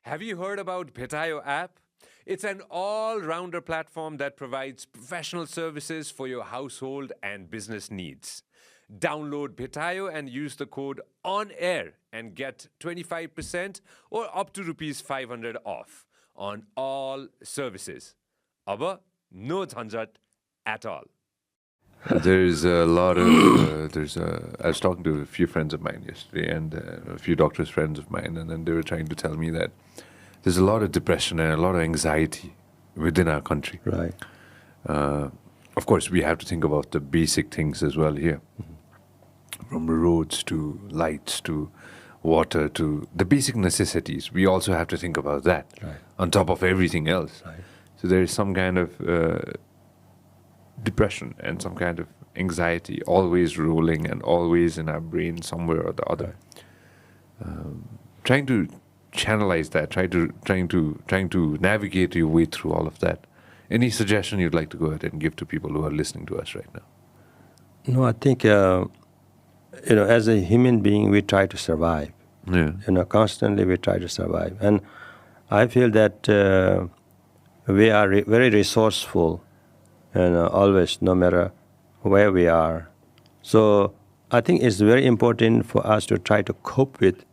Have you heard about Betayo app? It's an all-rounder platform that provides professional services for your household and business needs. Download Betayo and use the code ONAIR and get 25% or up to rupees 500 off on all services. Abba, no jhanjat at all. There's a lot of, I was talking to a few friends of mine yesterday and a few doctors' friends of mine, and then they were trying to tell me that there's a lot of depression and a lot of anxiety within our country. Right. Of course, we have to think about the basic things as well here. From roads to lights to water to the basic necessities. We also have to think about that on top of everything else. Right. So there is some kind of depression and some kind of anxiety always rolling and always in our brain somewhere or the other. Trying to channelize that, trying to navigate your way through all of that. Any suggestion you'd like to go ahead and give to people who are listening to us right now? No, I think, as a human being, we try to survive. Yeah. Constantly we try to survive. And I feel that we are very resourceful and always, no matter where we are. So I think it's very important for us to try to cope with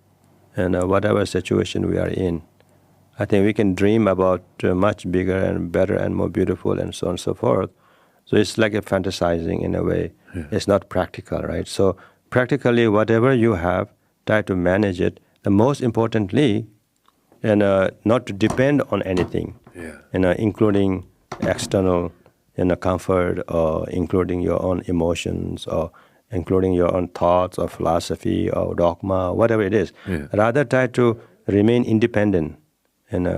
whatever situation we are in. I think we can dream about much bigger and better and more beautiful and so on and so forth. So it's like a fantasizing in a way. Yeah. It's not practical, right? So practically, whatever you have, try to manage it. The most importantly, not to depend on anything, including external comfort, or including your own emotions, or including your own thoughts or philosophy or dogma, whatever it is. Yeah. Rather try to remain independent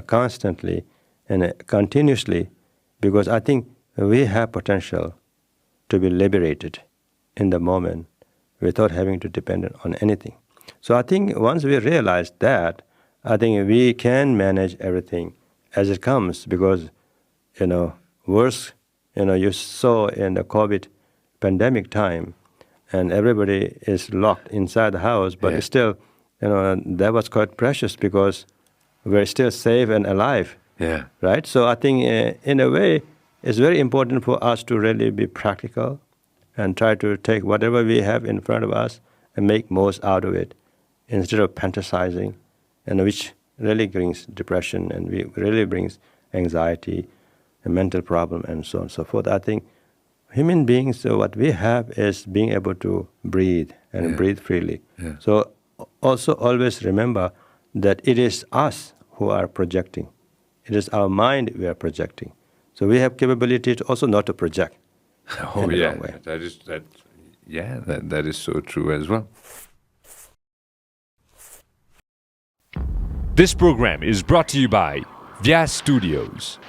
constantly and continuously, because I think we have potential to be liberated in the moment without having to depend on anything. So I think once we realize that, I think we can manage everything as it comes, because, worse, you saw in the COVID pandemic time, and everybody is locked inside the house, but still, that was quite precious because we're still safe and alive. Yeah. Right? So I think in a way, it's very important for us to really be practical and try to take whatever we have in front of us and make most out of it instead of fantasizing, which really brings depression and really brings anxiety, a mental problem, and so on and so forth. I think human beings, what we have is being able to breathe and breathe freely. Yeah. So also always remember that it is us who are projecting. It is our mind we are projecting. So we have capability to also not to project. Oh, in the yeah. wrong way. That is so true as well. This program is brought to you by Vyas Studios.